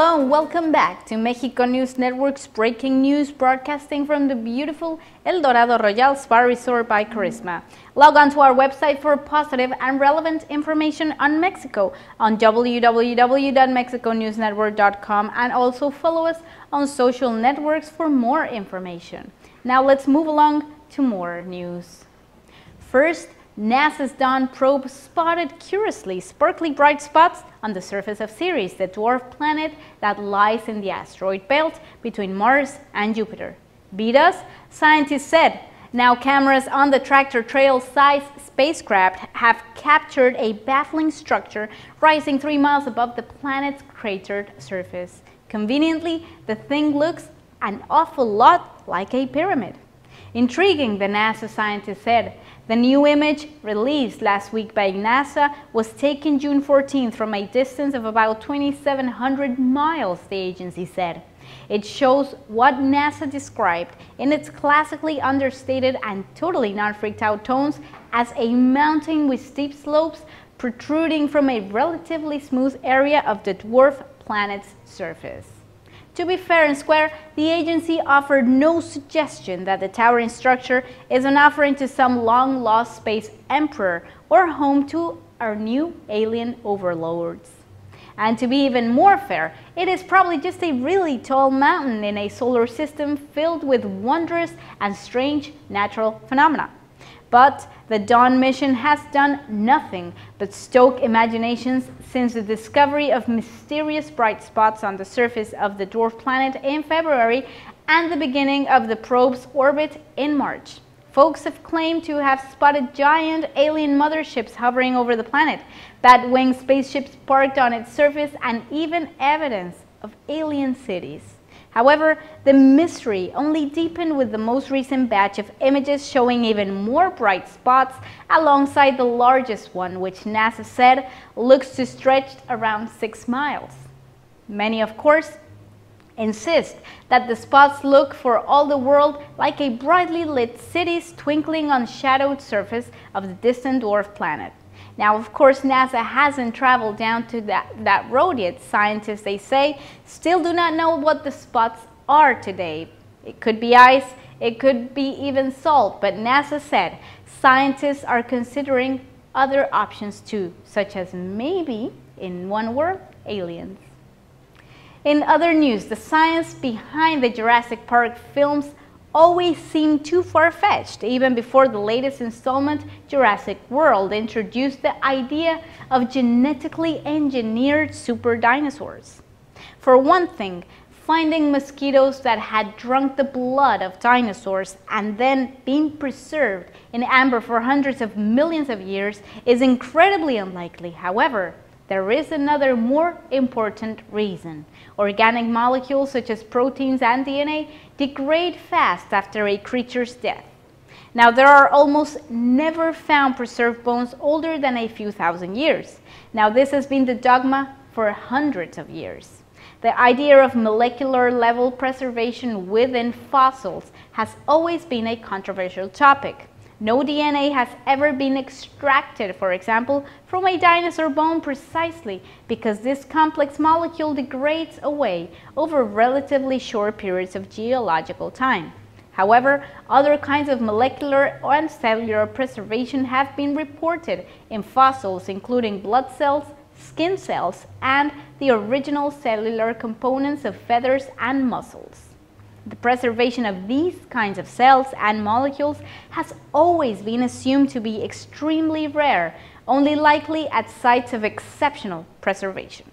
Hello and welcome back to Mexico News Network's breaking news, broadcasting from the beautiful El Dorado Royal Spa Resort by Carisma. Log on to our website for positive and relevant information on Mexico on www.mexiconewsnetwork.com, and also follow us on social networks for more information. Now let's move along to more news. First, NASA's Dawn probe spotted curiously sparkly bright spots on the surface of Ceres, the dwarf planet that lies in the asteroid belt between Mars and Jupiter. Beat us? Scientists said. Now cameras on the Tractor Trail-sized spacecraft have captured a baffling structure rising 3 miles above the planet's cratered surface. Conveniently, the thing looks an awful lot like a pyramid. Intriguing, the NASA scientists said. The new image, released last week by NASA, was taken June 14th from a distance of about 2,700 miles, the agency said. It shows what NASA described in its classically understated and totally non-freaked-out tones as a mountain with steep slopes protruding from a relatively smooth area of the dwarf planet's surface. To be fair and square, the agency offered no suggestion that the towering structure is an offering to some long-lost space emperor or home to our new alien overlords. And to be even more fair, it is probably just a really tall mountain in a solar system filled with wondrous and strange natural phenomena. But the Dawn mission has done nothing but stoke imaginations since the discovery of mysterious bright spots on the surface of the dwarf planet in February and the beginning of the probe's orbit in March. Folks have claimed to have spotted giant alien motherships hovering over the planet, bat-winged spaceships parked on its surface, and even evidence of alien cities. However, the mystery only deepened with the most recent batch of images showing even more bright spots alongside the largest one, which NASA said looks to stretch around 6 miles. Many, of course, insist that the spots look for all the world like a brightly lit cities twinkling on the shadowed surface of the distant dwarf planet. Now, of course, NASA hasn't traveled down to that road yet. Scientists, they say, still do not know what the spots are today. It could be ice, it could be even salt, but NASA said scientists are considering other options too, such as maybe, in one word, aliens. In other news, the science behind the Jurassic Park films always seemed too far-fetched, even before the latest installment, Jurassic World, introduced the idea of genetically engineered super dinosaurs. For one thing, finding mosquitoes that had drunk the blood of dinosaurs and then been preserved in amber for hundreds of millions of years is incredibly unlikely. However, there is another more important reason. Organic molecules such as proteins and DNA degrade fast after a creature's death. Now, there are almost never found preserved bones older than a few thousand years. Now, this has been the dogma for hundreds of years. The idea of molecular level preservation within fossils has always been a controversial topic. No DNA has ever been extracted, for example, from a dinosaur bone precisely because this complex molecule degrades away over relatively short periods of geological time. However, other kinds of molecular and cellular preservation have been reported in fossils, including blood cells, skin cells, and the original cellular components of feathers and muscles. The preservation of these kinds of cells and molecules has always been assumed to be extremely rare, only likely at sites of exceptional preservation.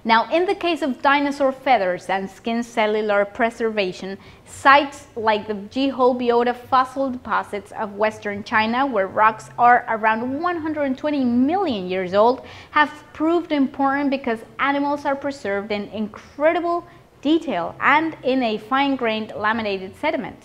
Now, in the case of dinosaur feathers and skin cellular preservation, sites like the Jehol biota fossil deposits of western China, where rocks are around 120 million years old, have proved important because animals are preserved in incredible detail and in a fine-grained laminated sediment.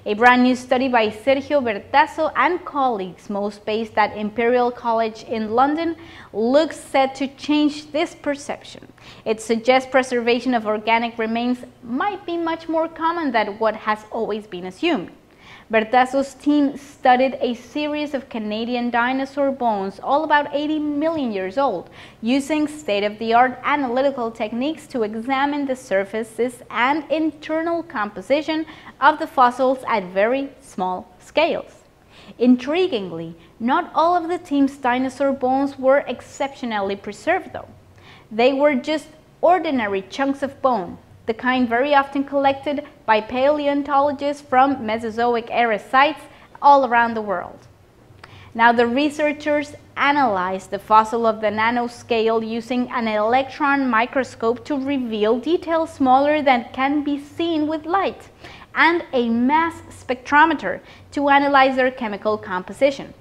A brand new study by Sergio Bertazo and colleagues, most based at Imperial College in London, looks set to change this perception. It suggests preservation of organic remains might be much more common than what has always been assumed. Bertazzo's team studied a series of Canadian dinosaur bones, all about 80 million years old, using state-of-the-art analytical techniques to examine the surfaces and internal composition of the fossils at very small scales. Intriguingly, not all of the team's dinosaur bones were exceptionally preserved, though. They were just ordinary chunks of bone, the kind very often collected by paleontologists from Mesozoic-era sites all around the world. Now, the researchers analyzed the fossil of the nanoscale using an electron microscope to reveal details smaller than can be seen with light, and a mass spectrometer to analyze their chemical composition.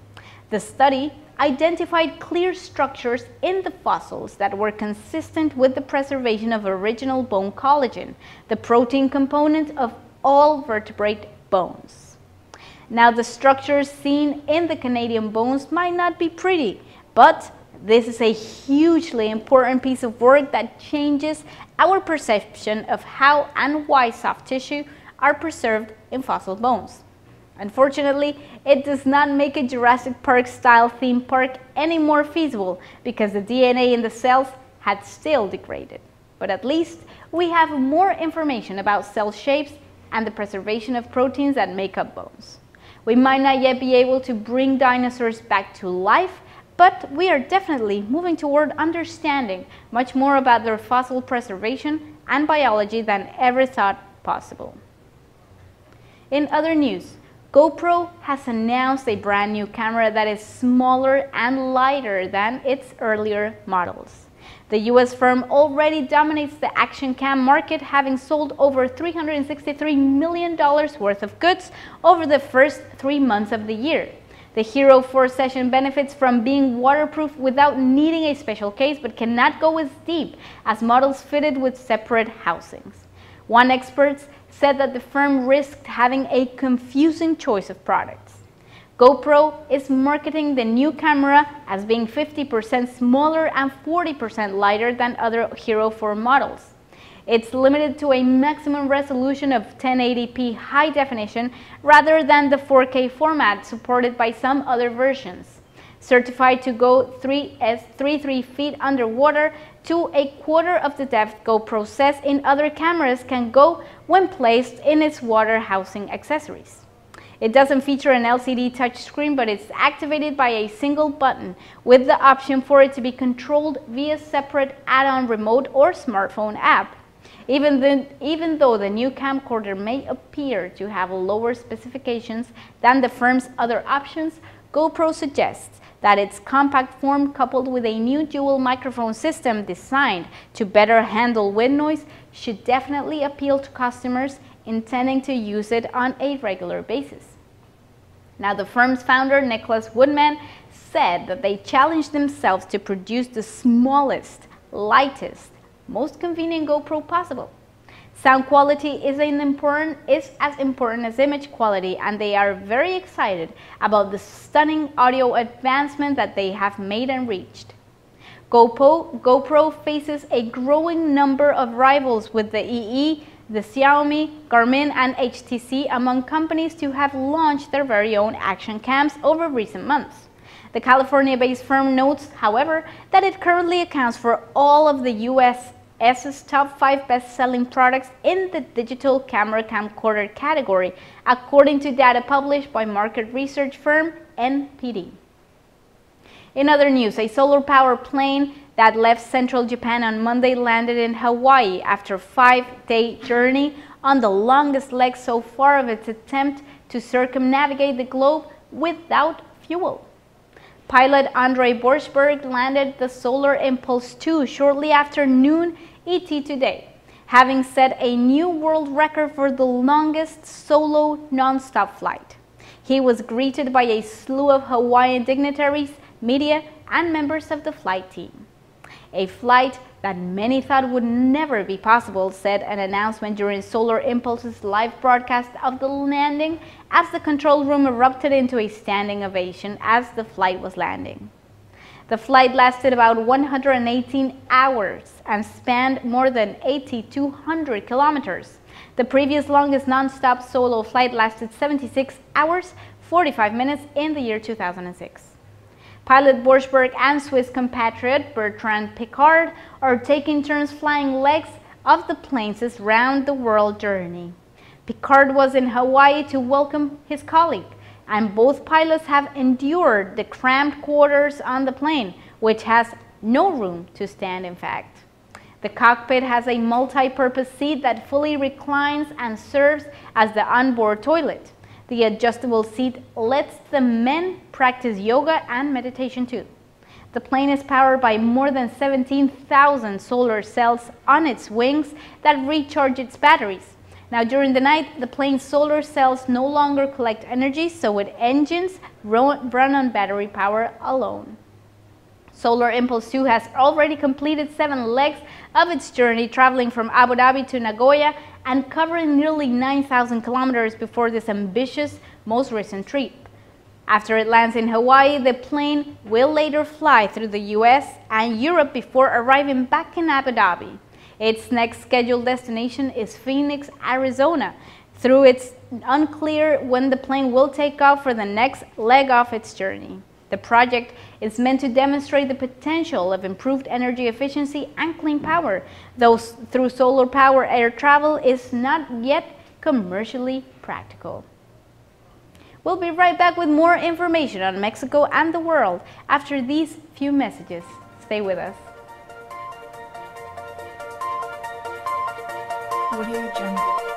The study identified clear structures in the fossils that were consistent with the preservation of original bone collagen, the protein component of all vertebrate bones. Now, the structures seen in the Canadian bones might not be pretty, but this is a hugely important piece of work that changes our perception of how and why soft tissue are preserved in fossil bones. Unfortunately, it does not make a Jurassic Park-style theme park any more feasible because the DNA in the cells had still degraded. But at least we have more information about cell shapes and the preservation of proteins that make up bones. We might not yet be able to bring dinosaurs back to life, but we are definitely moving toward understanding much more about their fossil preservation and biology than ever thought possible. In other news, GoPro has announced a brand new camera that is smaller and lighter than its earlier models. The US firm already dominates the action cam market, having sold over $363 million worth of goods over the first 3 months of the year. The Hero 4 Session benefits from being waterproof without needing a special case, but cannot go as deep as models fitted with separate housings. One expert said that the firm risked having a confusing choice of products. GoPro is marketing the new camera as being 50% smaller and 40% lighter than other Hero 4 models. It's limited to a maximum resolution of 1080p high definition rather than the 4K format supported by some other versions. Certified to go 3 feet underwater to a quarter of the depth GoPro says in other cameras can go when placed in its water housing accessories. It doesn't feature an LCD touchscreen, but it's activated by a single button with the option for it to be controlled via separate add-on remote or smartphone app. Even though the new camcorder may appear to have lower specifications than the firm's other options, GoPro suggests that its compact form, coupled with a new dual microphone system designed to better handle wind noise, should definitely appeal to customers intending to use it on a regular basis. Now, the firm's founder, Nicholas Woodman, said that they challenged themselves to produce the smallest, lightest, most convenient GoPro possible. Sound quality is as important as image quality, and they are very excited about the stunning audio advancement that they have made and reached. GoPro faces a growing number of rivals, with the EE, the Xiaomi, Garmin, and HTC among companies to have launched their very own action cams over recent months. The California-based firm notes, however, that it currently accounts for all of the US's top 5 best-selling products in the digital camera camcorder category, according to data published by market research firm NPD. In other news, a solar power plane that left central Japan on Monday landed in Hawaii after a 5-day journey on the longest leg so far of its attempt to circumnavigate the globe without fuel. Pilot Andrei Borschberg landed the Solar Impulse 2 shortly after noon ET today, having set a new world record for the longest solo non-stop flight. He was greeted by a slew of Hawaiian dignitaries, media, and members of the flight team. A flight that many thought would never be possible, said an announcement during Solar Impulse's live broadcast of the landing, as the control room erupted into a standing ovation as the flight was landing. The flight lasted about 118 hours and spanned more than 8,200 kilometers. The previous longest non-stop solo flight lasted 76 hours, 45 minutes in the year 2006. Pilot Borchberg and Swiss compatriot Bertrand Piccard are taking turns flying legs of the plane's round-the-world journey. Piccard was in Hawaii to welcome his colleague, and both pilots have endured the cramped quarters on the plane, which has no room to stand, in fact. The cockpit has a multi-purpose seat that fully reclines and serves as the onboard toilet. The adjustable seat lets the men practice yoga and meditation too. The plane is powered by more than 17,000 solar cells on its wings that recharge its batteries. Now, during the night, the plane's solar cells no longer collect energy, so its engines run on battery power alone. Solar Impulse 2 has already completed 7 legs of its journey, traveling from Abu Dhabi to Nagoya and covering nearly 9,000 kilometers before this ambitious, most recent trip. After it lands in Hawaii, the plane will later fly through the US and Europe before arriving back in Abu Dhabi. Its next scheduled destination is Phoenix, Arizona. Though it's unclear when the plane will take off for the next leg of its journey. The project is meant to demonstrate the potential of improved energy efficiency and clean power, though through solar power air travel is not yet commercially practical. We'll be right back with more information on Mexico and the world after these few messages. Stay with us. Audio Jungle.